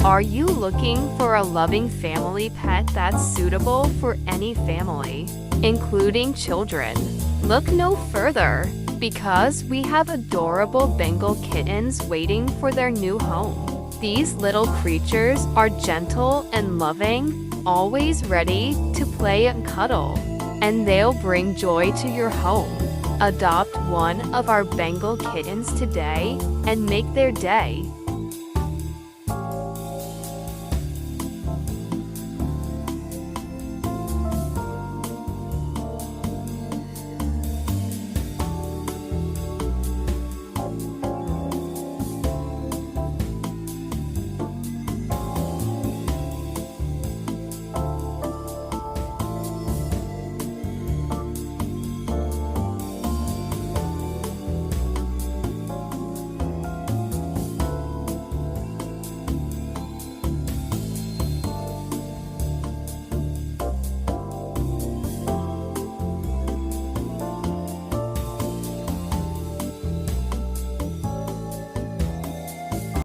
Are you looking for a loving family pet that's suitable for any family, including children? Look no further, because we have adorable Bengal kittens waiting for their new home. These little creatures are gentle and loving, always ready to play and cuddle, and they'll bring joy to your home. Adopt one of our Bengal kittens today and make their day.